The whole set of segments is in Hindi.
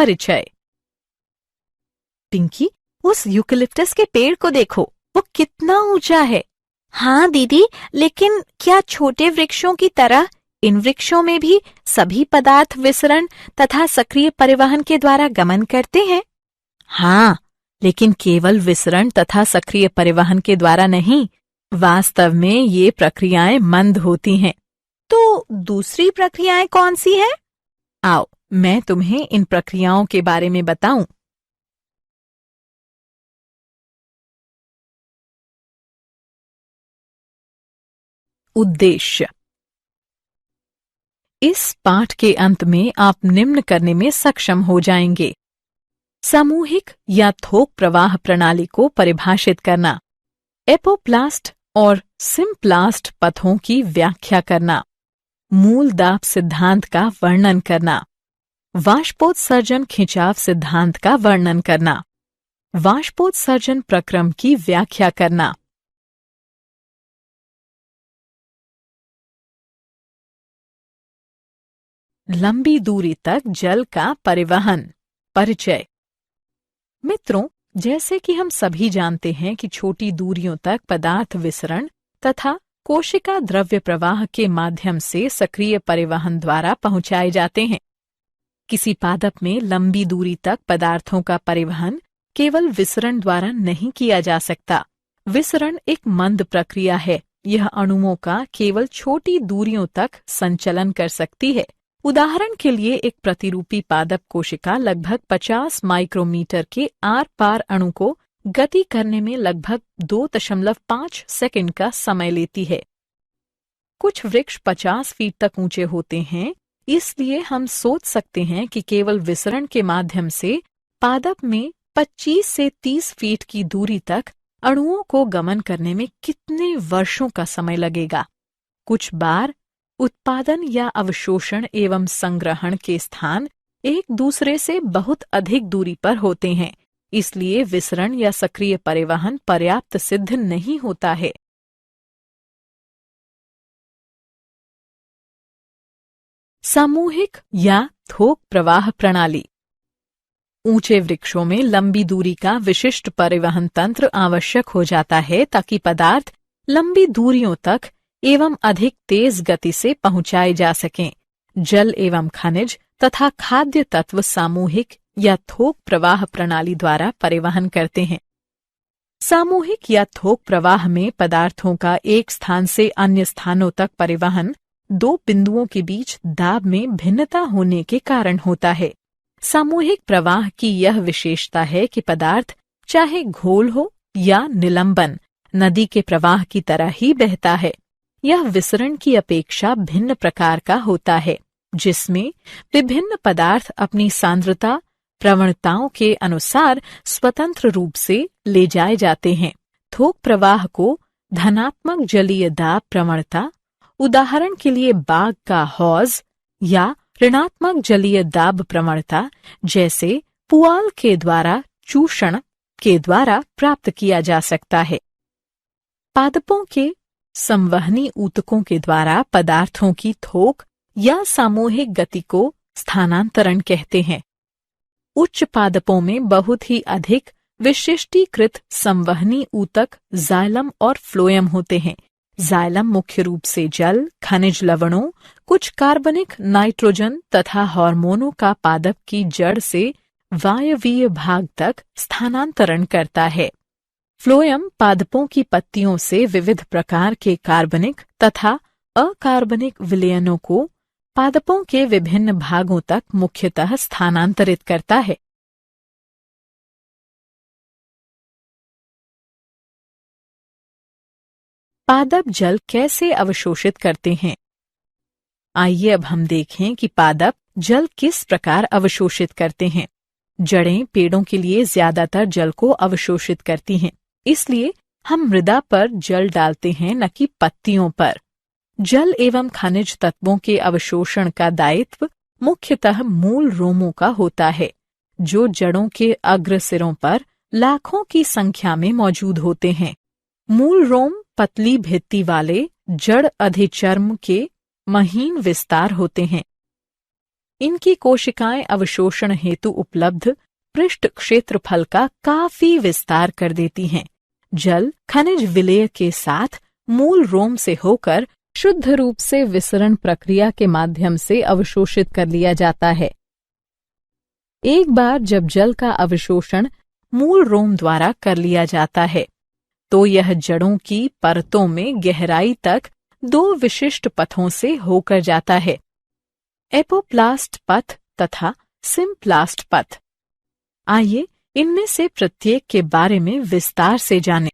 परिचय। पिंकी, उस यूकेलिप्टस के पेड़ को देखो, वो कितना ऊंचा है। हाँ दीदी, लेकिन क्या छोटे वृक्षों की तरह इन वृक्षों में भी सभी पदार्थ विसरण तथा सक्रिय परिवहन के द्वारा गमन करते हैं? हाँ, लेकिन केवल विसरण तथा सक्रिय परिवहन के द्वारा नहीं, वास्तव में ये प्रक्रियाएं मंद होती हैं। तो दूसरी प्रक्रियाएं कौन सी हैं? आओ, मैं तुम्हें इन प्रक्रियाओं के बारे में बताऊं। उद्देश्य। इस पाठ के अंत में आप निम्न करने में सक्षम हो जाएंगे। सामूहिक या थोक प्रवाह प्रणाली को परिभाषित करना, एपोप्लास्ट और सिम्प्लास्ट पथों की व्याख्या करना, मूल दाब सिद्धांत का वर्णन करना, वाष्पोत्सर्जन खिंचाव सिद्धांत का वर्णन करना, वाष्पोत्सर्जन प्रक्रम की व्याख्या करना। लंबी दूरी तक जल का परिवहन। परिचय। मित्रों, जैसे कि हम सभी जानते हैं कि छोटी दूरियों तक पदार्थ विसरण तथा कोशिका द्रव्य प्रवाह के माध्यम से सक्रिय परिवहन द्वारा पहुंचाए जाते हैं। किसी पादप में लंबी दूरी तक पदार्थों का परिवहन केवल विसरण द्वारा नहीं किया जा सकता। विसरण एक मंद प्रक्रिया है। यह अणुओं का केवल छोटी दूरियों तक संचलन कर सकती है। उदाहरण के लिए एक प्रतिरूपी पादप कोशिका लगभग 50 माइक्रोमीटर के आर पार अणु को गति करने में लगभग 2.5 सेकंड का समय लेती है। कुछ वृक्ष 50 फीट तक ऊंचे होते हैं, इसलिए हम सोच सकते हैं कि केवल विसरण के माध्यम से पादप में 25 से 30 फीट की दूरी तक अणुओं को गमन करने में कितने वर्षों का समय लगेगा। कुछ बार उत्पादन या अवशोषण एवं संग्रहण के स्थान एक दूसरे से बहुत अधिक दूरी पर होते हैं, इसलिए विसरण या सक्रिय परिवहन पर्याप्त सिद्ध नहीं होता है। सामूहिक या थोक प्रवाह प्रणाली। ऊंचे वृक्षों में लंबी दूरी का विशिष्ट परिवहन तंत्र आवश्यक हो जाता है ताकि पदार्थ लंबी दूरियों तक एवं अधिक तेज गति से पहुंचाए जा सकें। जल एवं खनिज तथा खाद्य तत्व सामूहिक या थोक प्रवाह प्रणाली द्वारा परिवहन करते हैं। सामूहिक या थोक प्रवाह में पदार्थों का एक स्थान से अन्य स्थानों तक परिवहन दो बिंदुओं के बीच दाब में भिन्नता होने के कारण होता है। सामूहिक प्रवाह की यह विशेषता है कि पदार्थ चाहे घोल हो या निलंबन नदी के प्रवाह की तरह ही बहता है। यह विसरण की अपेक्षा भिन्न प्रकार का होता है, जिसमें विभिन्न पदार्थ अपनी सांद्रता प्रवणताओं के अनुसार स्वतंत्र रूप से ले जाए जाते हैं। थोक प्रवाह को धनात्मक जलीय दाब प्रवणता, उदाहरण के लिए बाग का हौज, या ऋणात्मक जलीय दाब प्रवणता जैसे पुआल के द्वारा चूषण के द्वारा प्राप्त किया जा सकता है। पादपों के संवहनी ऊतकों के द्वारा पदार्थों की थोक या सामूहिक गति को स्थानांतरण कहते हैं। उच्च पादपों में बहुत ही अधिक विशिष्टीकृत संवहनी ऊतक जाइलम और फ्लोएम होते हैं। जाइलम मुख्य रूप से जल, खनिज लवणों, कुछ कार्बनिक नाइट्रोजन तथा हार्मोनों का पादप की जड़ से वायवीय भाग तक स्थानांतरण करता है। फ्लोएम पादपों की पत्तियों से विविध प्रकार के कार्बनिक तथा अकार्बनिक विलयनों को पादपों के विभिन्न भागों तक मुख्यतः स्थानांतरित करता है। पादप जल कैसे अवशोषित करते हैं? आइए अब हम देखें कि पादप जल किस प्रकार अवशोषित करते हैं। जड़ें पेड़ों के लिए ज्यादातर जल को अवशोषित करती हैं, इसलिए हम मृदा पर जल डालते हैं, न कि पत्तियों पर। जल एवं खनिज तत्वों के अवशोषण का दायित्व मुख्यतः मूल रोमों का होता है, जो जड़ों के अग्र सिरों पर लाखों की संख्या में मौजूद होते हैं। मूल रोम पतली भित्ति वाले जड़ अधिचर्म के महीन विस्तार होते हैं। इनकी कोशिकाएं अवशोषण हेतु उपलब्ध पृष्ठ क्षेत्रफल का काफी विस्तार कर देती हैं। जल खनिज विलय के साथ मूल रोम से होकर शुद्ध रूप से विसरण प्रक्रिया के माध्यम से अवशोषित कर लिया जाता है। एक बार जब जल का अवशोषण मूल रोम द्वारा कर लिया जाता है तो यह जड़ों की परतों में गहराई तक 2 विशिष्ट पथों से होकर जाता है, एपोप्लास्ट पथ तथा सिम्प्लास्ट पथ। आइए इनमें से प्रत्येक के बारे में विस्तार से जानें।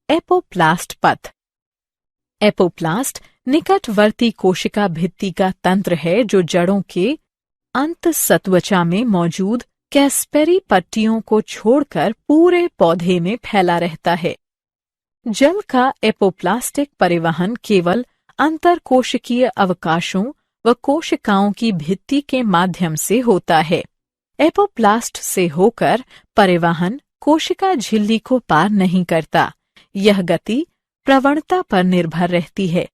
एपोप्लास्ट पथ। एपोप्लास्ट निकटवर्ती कोशिका भित्ति का तंत्र है जो जड़ों के अंतःसत्वचा में मौजूद कैस्पेरी पट्टियों को छोड़कर पूरे पौधे में फैला रहता है। जल का एपोप्लास्टिक परिवहन केवल अंतरकोशिकीय अवकाशों व कोशिकाओं की भित्ति के माध्यम से होता है। एपोप्लास्ट से होकर परिवहन कोशिका झिल्ली को पार नहीं करता। यह गति प्रवणता पर निर्भर रहती है।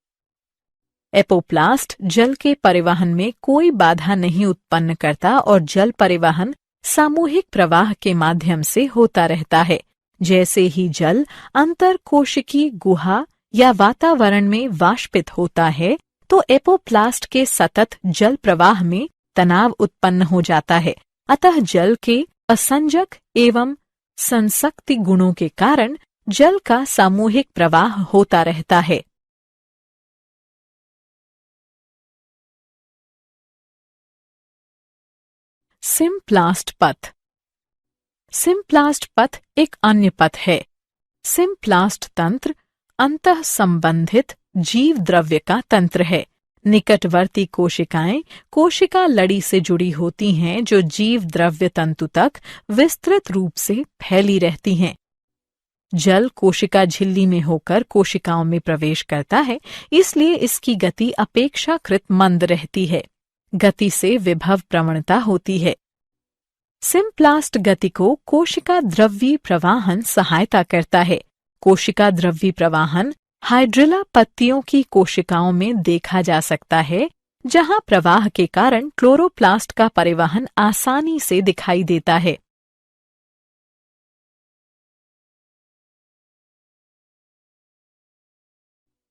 एपोप्लास्ट जल के परिवहन में कोई बाधा नहीं उत्पन्न करता और जल परिवहन सामूहिक प्रवाह के माध्यम से होता रहता है। जैसे ही जल अंतरकोशिकीय गुहा या वातावरण में वाष्पित होता है तो एपोप्लास्ट के सतत जल प्रवाह में तनाव उत्पन्न हो जाता है। अतः जल के असंजक एवं संसक्ति गुणों के कारण जल का सामूहिक प्रवाह होता रहता है। सिम्प्लास्ट पथ। सिम्प्लास्ट पथ एक अन्य पथ है। सिम्प्लास्ट तंत्र अंतः संबंधित जीव द्रव्य का तंत्र है। निकटवर्ती कोशिकाएं कोशिका लड़ी से जुड़ी होती हैं जो जीव द्रव्य तंतु तक विस्तृत रूप से फैली रहती हैं। जल कोशिका झिल्ली में होकर कोशिकाओं में प्रवेश करता है, इसलिए इसकी गति अपेक्षाकृत मंद रहती है। गति से विभव प्रवणता होती है। सिम्प्लास्ट गति को कोशिका द्रव्यी प्रवाहन सहायता करता है। कोशिका द्रव्यी प्रवाहन हाइड्रिला पत्तियों की कोशिकाओं में देखा जा सकता है, जहां प्रवाह के कारण क्लोरोप्लास्ट का परिवहन आसानी से दिखाई देता है।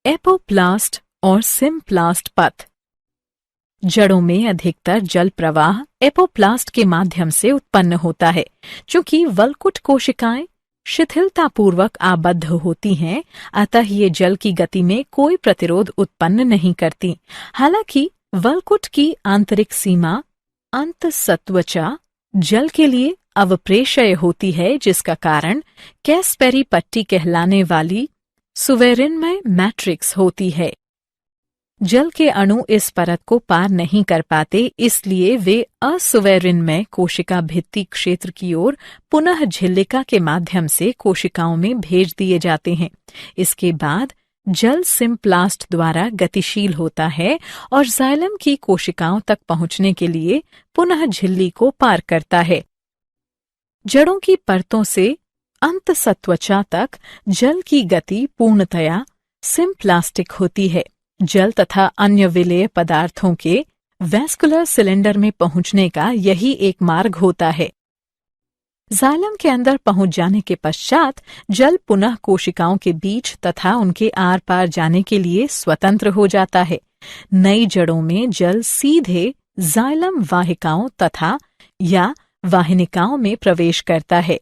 एपोप्लास्ट और सिम्प्लास्ट पथ। जड़ों में अधिकतर जल प्रवाह एपोप्लास्ट के माध्यम से उत्पन्न होता है। चूंकि वल्कुट कोशिकाएं शिथिलतापूर्वक आबद्ध होती हैं, अतः ये जल की गति में कोई प्रतिरोध उत्पन्न नहीं करती। हालांकि वल्कुट की आंतरिक सीमा अंतःसत्वचा जल के लिए अवप्रेशय होती है, जिसका कारण कैस्पेरी पट्टी कहलाने वाली सुवेरिनमय मैट्रिक्स होती है। जल के अणु इस परत को पार नहीं कर पाते, इसलिए वे असुवेरिनमय कोशिका भित्ति क्षेत्र की ओर पुनः झिल्लिका के माध्यम से कोशिकाओं में भेज दिए जाते हैं। इसके बाद जल सिम्प्लास्ट द्वारा गतिशील होता है और जाइलम की कोशिकाओं तक पहुंचने के लिए पुनः झिल्ली को पार करता है। जड़ों की परतों से अंतःसत्वचा तक जल की गति पूर्णतया सिम्प्लास्टिक होती है। जल तथा अन्य विलेय पदार्थों के वैस्कुलर सिलेंडर में पहुंचने का यही एक मार्ग होता है। जाइलम के अंदर पहुंच जाने के पश्चात जल पुनः कोशिकाओं के बीच तथा उनके आर पार जाने के लिए स्वतंत्र हो जाता है। नई जड़ों में जल सीधे जाइलम वाहिकाओं तथा या वाहिनिकाओं में प्रवेश करता है।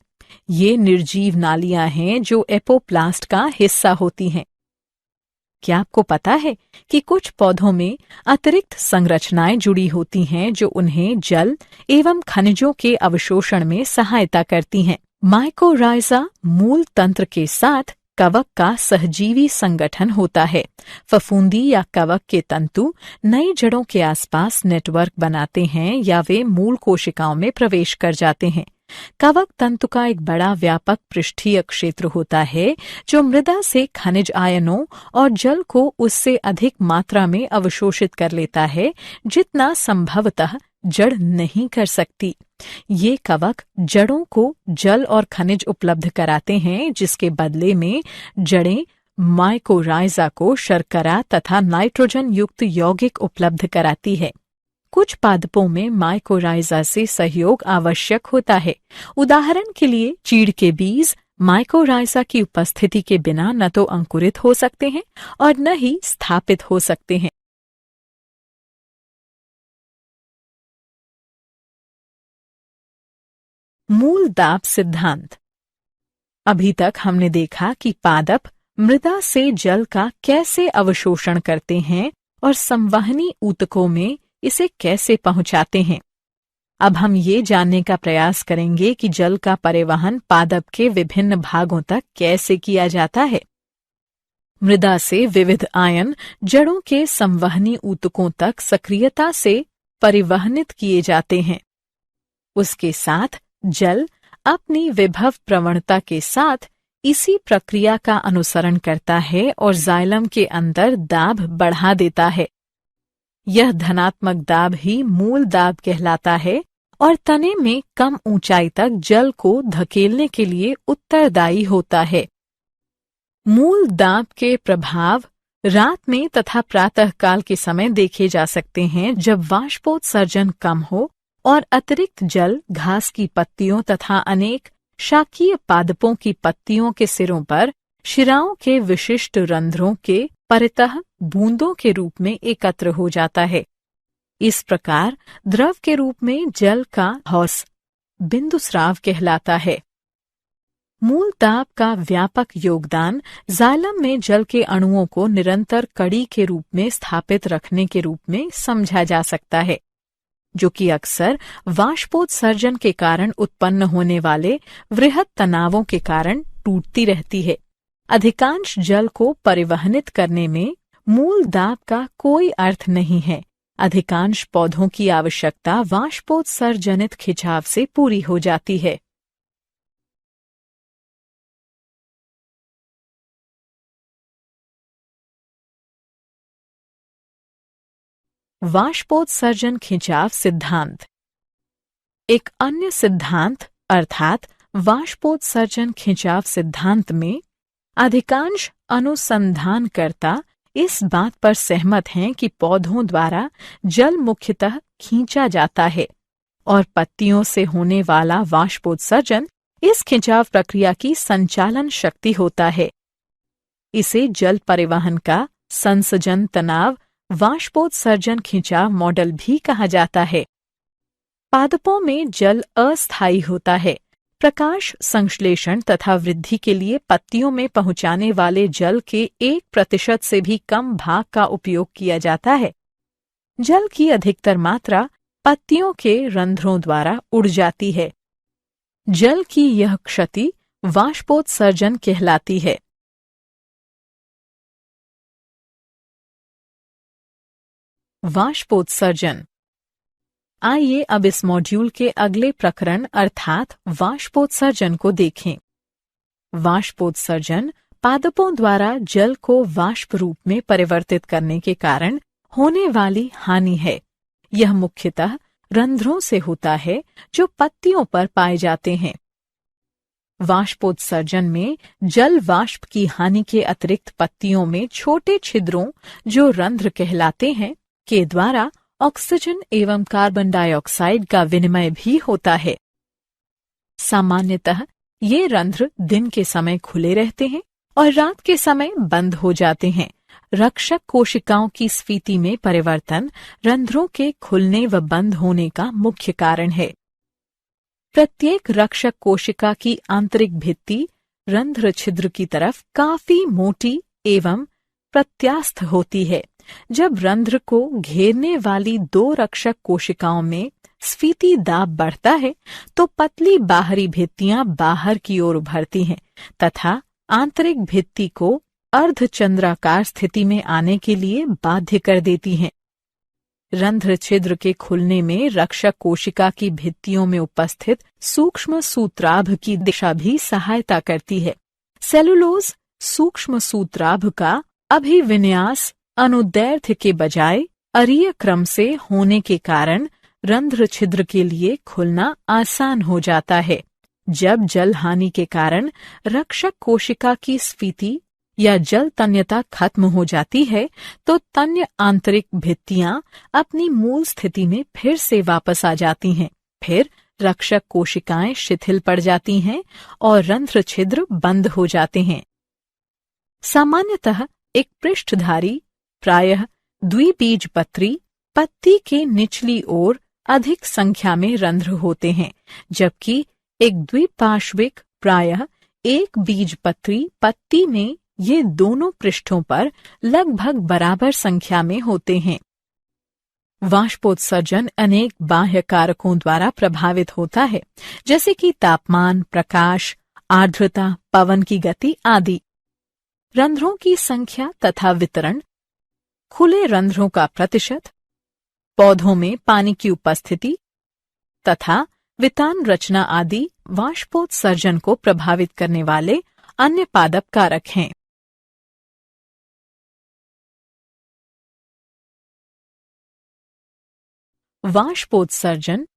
ये निर्जीव नालियां हैं जो एपोप्लास्ट का हिस्सा होती हैं। क्या आपको पता है कि कुछ पौधों में अतिरिक्त संरचनाएं जुड़ी होती हैं जो उन्हें जल एवं खनिजों के अवशोषण में सहायता करती हैं? माइकोराइजा मूल तंत्र के साथ कवक का सहजीवी संगठन होता है। फफूंदी या कवक के तंतु नई जड़ों के आसपास नेटवर्क बनाते हैं या वे मूल कोशिकाओं में प्रवेश कर जाते हैं। कवक तंतु का एक बड़ा व्यापक पृष्ठीय क्षेत्र होता है जो मृदा से खनिज आयनों और जल को उससे अधिक मात्रा में अवशोषित कर लेता है जितना संभवतः जड़ नहीं कर सकती। ये कवक जड़ों को जल और खनिज उपलब्ध कराते हैं, जिसके बदले में जड़ें माइकोराइजा को शर्करा तथा नाइट्रोजन युक्त यौगिक उपलब्ध कराती है। कुछ पादपों में माइकोराइजा से सहयोग आवश्यक होता है। उदाहरण के लिए चीड़ के बीज माइकोराइजा की उपस्थिति के बिना न तो अंकुरित हो सकते हैं और न ही स्थापित हो सकते हैं। मूल दाब सिद्धांत। अभी तक हमने देखा कि पादप मृदा से जल का कैसे अवशोषण करते हैं और संवहनी ऊतकों में इसे कैसे पहुंचाते हैं। अब हम ये जानने का प्रयास करेंगे कि जल का परिवहन पादप के विभिन्न भागों तक कैसे किया जाता है। मृदा से विविध आयन जड़ों के संवहनी ऊतकों तक सक्रियता से परिवहनित किए जाते हैं। उसके साथ जल अपनी विभव प्रवणता के साथ इसी प्रक्रिया का अनुसरण करता है और जाइलम के अंदर दाब बढ़ा देता है। यह धनात्मक दाब ही मूल दाब कहलाता है और तने में कम ऊंचाई तक जल को धकेलने के लिए उत्तरदायी होता है। मूल दाब के प्रभाव रात में तथा प्रातःकाल के समय देखे जा सकते हैं, जब वाष्पोत्सर्जन कम हो और अतिरिक्त जल घास की पत्तियों तथा अनेक शाकीय पादपों की पत्तियों के सिरों पर शिराओं के विशिष्ट रंध्रों के परितः बूंदों के रूप में एकत्र हो जाता है। इस प्रकार द्रव के रूप में जल का हौस बिंदुस्राव कहलाता है। मूल दाब का व्यापक योगदान जाइलम में जल के अणुओं को निरंतर कड़ी के रूप में स्थापित रखने के रूप में समझा जा सकता है, जो कि अक्सर वाष्पोत्सर्जन के कारण उत्पन्न होने वाले वृहद तनावों के कारण टूटती रहती है। अधिकांश जल को परिवहनित करने में मूल दाब का कोई अर्थ नहीं है। अधिकांश पौधों की आवश्यकता वाष्पोत्सर्जनित खिंचाव से पूरी हो जाती है। वाष्पोत्सर्जन खिंचाव सिद्धांत। एक अन्य सिद्धांत अर्थात वाष्पोत्सर्जन खिंचाव सिद्धांत में अधिकांश अनुसंधानकर्ता इस बात पर सहमत हैं कि पौधों द्वारा जल मुख्यतः खींचा जाता है और पत्तियों से होने वाला वाष्पोत्सर्जन इस खिंचाव प्रक्रिया की संचालन शक्ति होता है। इसे जल परिवहन का संसर्जन तनाव वाष्पोत्सर्जन खिंचाव मॉडल भी कहा जाता है। पादपों में जल अस्थायी होता है। प्रकाश संश्लेषण तथा वृद्धि के लिए पत्तियों में पहुंचाने वाले जल के 1% से भी कम भाग का उपयोग किया जाता है। जल की अधिकतर मात्रा पत्तियों के रंध्रों द्वारा उड़ जाती है। जल की यह क्षति वाष्पोत्सर्जन कहलाती है। वाष्पोत्सर्जन। आइए अब इस मॉड्यूल के अगले प्रकरण अर्थात वाष्पोत्सर्जन को देखें। वाष्पोत्सर्जन पादपों द्वारा जल को वाष्प रूप में परिवर्तित करने के कारण होने वाली हानि है। यह मुख्यतः रंध्रों से होता है जो पत्तियों पर पाए जाते हैं। वाष्पोत्सर्जन में जल वाष्प की हानि के अतिरिक्त पत्तियों में छोटे छिद्रों जो रंध्र कहलाते हैं के द्वारा ऑक्सीजन एवं कार्बन डाइऑक्साइड का विनिमय भी होता है। सामान्यतः ये रंध्र दिन के समय खुले रहते हैं और रात के समय बंद हो जाते हैं। रक्षक कोशिकाओं की स्फीति में परिवर्तन रंध्रों के खुलने व बंद होने का मुख्य कारण है। प्रत्येक रक्षक कोशिका की आंतरिक भित्ति रंध्र छिद्र की तरफ काफी मोटी एवं प्रत्यास्थ होती है। जब रंध्र को घेरने वाली 2 रक्षक कोशिकाओं में स्फीति दाब बढ़ता है तो पतली बाहरी भित्तियां बाहर की ओर उभरती हैं तथा आंतरिक भित्ति को अर्धचंद्राकार स्थिति में आने के लिए बाध्य कर देती हैं। रंध्र छिद्र के खुलने में रक्षक कोशिका की भित्तियों में उपस्थित सूक्ष्म सूत्राभ की दिशा भी सहायता करती है। सेलुलोज सूक्ष्म सूत्राभ का अभिविन्यास अनुदैर्ध्य के बजाय अरीय क्रम से होने के कारण रंध्र छिद्र के लिए खुलना आसान हो जाता है। जब जल हानि के कारण रक्षक कोशिका की स्फीति या जल तन्यता खत्म हो जाती है तो तन्य आंतरिक भित्तियां अपनी मूल स्थिति में फिर से वापस आ जाती हैं। फिर रक्षक कोशिकाएं शिथिल पड़ जाती हैं और रंध्र छिद्र बंद हो जाते हैं। सामान्यतः एक पृष्ठधारी प्रायः द्विबीजपत्री पत्ती के निचली ओर अधिक संख्या में रंध्र होते हैं, जबकि एक द्विपार्श्विक प्रायः एक बीजपत्री पत्ती में ये दोनों पृष्ठों पर लगभग बराबर संख्या में होते हैं। वाष्पोत्सर्जन अनेक बाह्य कारकों द्वारा प्रभावित होता है, जैसे कि तापमान, प्रकाश, आर्द्रता, पवन की गति आदि। रंध्रों की संख्या तथा वितरण, खुले रंध्रों का प्रतिशत, पौधों में पानी की उपस्थिति तथा वितान रचना आदि वाष्पोत्सर्जन को प्रभावित करने वाले अन्य पादप कारक हैं। वाष्पोत्सर्जन।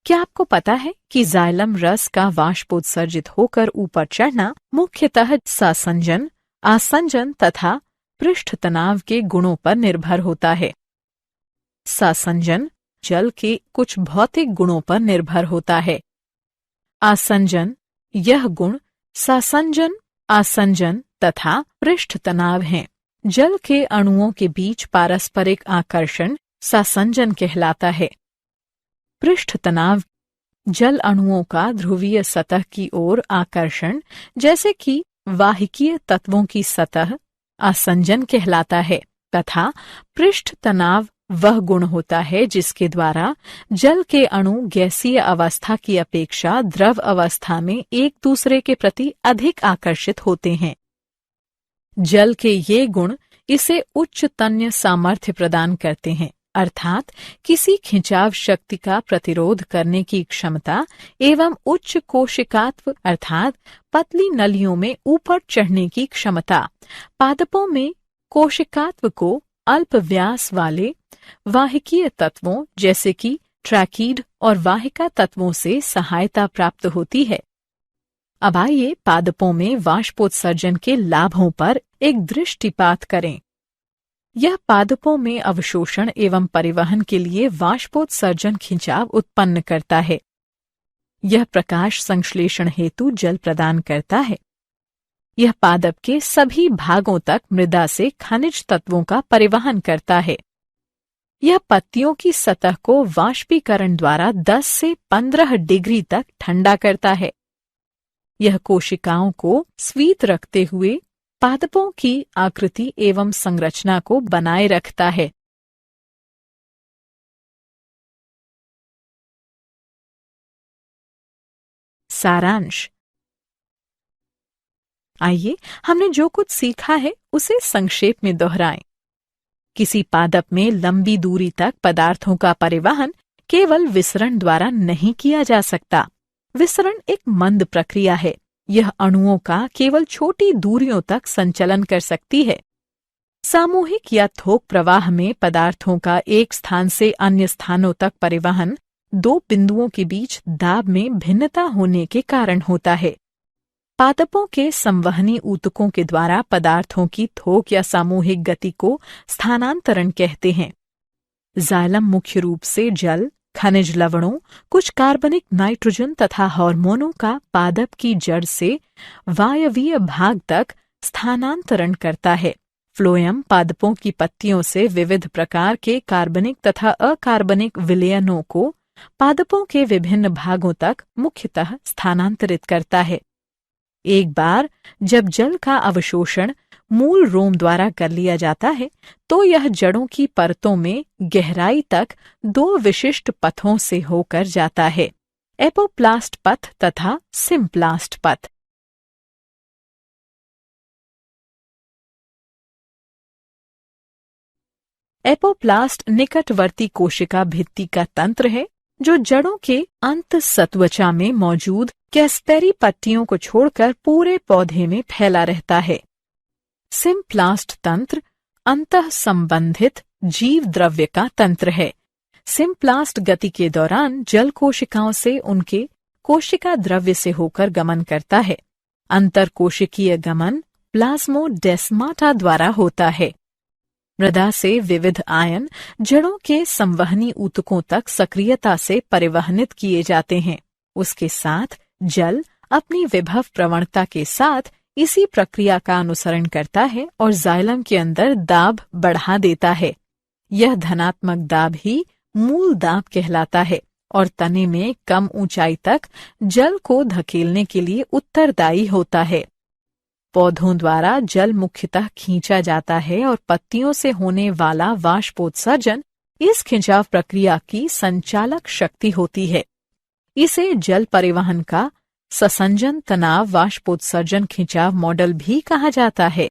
क्या आपको पता है कि जाइलम रस का वाष्पोत्सर्जित होकर ऊपर चढ़ना मुख्यतः सासंजन, आसंजन तथा पृष्ठ तनाव के गुणों पर निर्भर होता है। सासंजन जल के कुछ भौतिक गुणों पर निर्भर होता है। आसंजन, यह गुण सासंजन, आसंजन तथा पृष्ठ तनाव हैं। जल के अणुओं के बीच पारस्परिक आकर्षण सासंजन कहलाता है। पृष्ठ तनाव जल अणुओं का ध्रुवीय सतह की ओर आकर्षण, जैसे कि वाहिकीय तत्वों की सतह, आसंजन कहलाता है तथा पृष्ठ तनाव वह गुण होता है जिसके द्वारा जल के अणु गैसीय अवस्था की अपेक्षा द्रव अवस्था में एक दूसरे के प्रति अधिक आकर्षित होते हैं। जल के ये गुण इसे उच्च तन्य सामर्थ्य प्रदान करते हैं, अर्थात किसी खिंचाव शक्ति का प्रतिरोध करने की क्षमता एवं उच्च कोशिकात्व अर्थात पतली नलियों में ऊपर चढ़ने की क्षमता। पादपों में कोशिकात्व को अल्प व्यास वाले वाहिकीय तत्वों जैसे कि ट्रैकीड और वाहिका तत्वों से सहायता प्राप्त होती है। अब आइए पादपों में वाष्पोत्सर्जन के लाभों पर एक दृष्टिपात करें। यह पादपों में अवशोषण एवं परिवहन के लिए वाष्पोत्सर्जन खिंचाव उत्पन्न करता है। यह प्रकाश संश्लेषण हेतु जल प्रदान करता है। यह पादप के सभी भागों तक मृदा से खनिज तत्वों का परिवहन करता है। यह पत्तियों की सतह को वाष्पीकरण द्वारा 10 से 15 डिग्री तक ठंडा करता है। यह कोशिकाओं को स्वीत रखते हुए पादपों की आकृति एवं संरचना को बनाए रखता है। सारांश। आइए हमने जो कुछ सीखा है उसे संक्षेप में दोहराएं। किसी पादप में लंबी दूरी तक पदार्थों का परिवहन केवल विसरण द्वारा नहीं किया जा सकता। विसरण एक मंद प्रक्रिया है। यह अणुओं का केवल छोटी दूरियों तक संचलन कर सकती है। सामूहिक या थोक प्रवाह में पदार्थों का एक स्थान से अन्य स्थानों तक परिवहन दो बिंदुओं के बीच दाब में भिन्नता होने के कारण होता है। पादपों के संवहनी ऊतकों के द्वारा पदार्थों की थोक या सामूहिक गति को स्थानांतरण कहते हैं। जाइलम मुख्य रूप से जल, खनिज लवणों, कुछ कार्बनिक नाइट्रोजन तथा हार्मोनों का पादप की जड़ से वायवीय भाग तक स्थानांतरण करता है। फ्लोएम पादपों की पत्तियों से विविध प्रकार के कार्बनिक तथा अकार्बनिक विलयनों को पादपों के विभिन्न भागों तक मुख्यतः स्थानांतरित करता है। एक बार जब जल का अवशोषण मूल रोम द्वारा कर लिया जाता है तो यह जड़ों की परतों में गहराई तक दो विशिष्ट पथों से होकर जाता है, एपोप्लास्ट पथ तथा सिम्प्लास्ट पथ। एपोप्लास्ट निकटवर्ती कोशिका भित्ति का तंत्र है जो जड़ों के अंत सत्वचा में मौजूद कैस्पेरी पट्टियों को छोड़कर पूरे पौधे में फैला रहता है। सिम्प्लास्ट तंत्र अंतः संबंधित जीव द्रव्य का तंत्र है। सिम्प्लास्ट गति के दौरान जल कोशिकाओं से उनके कोशिका द्रव्य से होकर गमन करता है। अंतर कोशिकीय गमन प्लाज्मोडेस्माटा द्वारा होता है। मृदा से विविध आयन जड़ों के संवहनी ऊतकों तक सक्रियता से परिवहनित किए जाते हैं। उसके साथ जल अपनी विभव प्रवणता के साथ इसी प्रक्रिया का अनुसरण करता है और जाइलम के अंदर दाब बढ़ा देता है। यह धनात्मक दाब ही मूल दाब कहलाता है और तने में कम ऊंचाई तक जल को धकेलने के लिए उत्तरदायी होता है। पौधों द्वारा जल मुख्यतः खींचा जाता है और पत्तियों से होने वाला वाष्पोत्सर्जन इस खिंचाव प्रक्रिया की संचालक शक्ति होती है। इसे जल परिवहन का ससंजन तनाव वाष्पोत्सर्जन खिंचाव मॉडल भी कहा जाता है।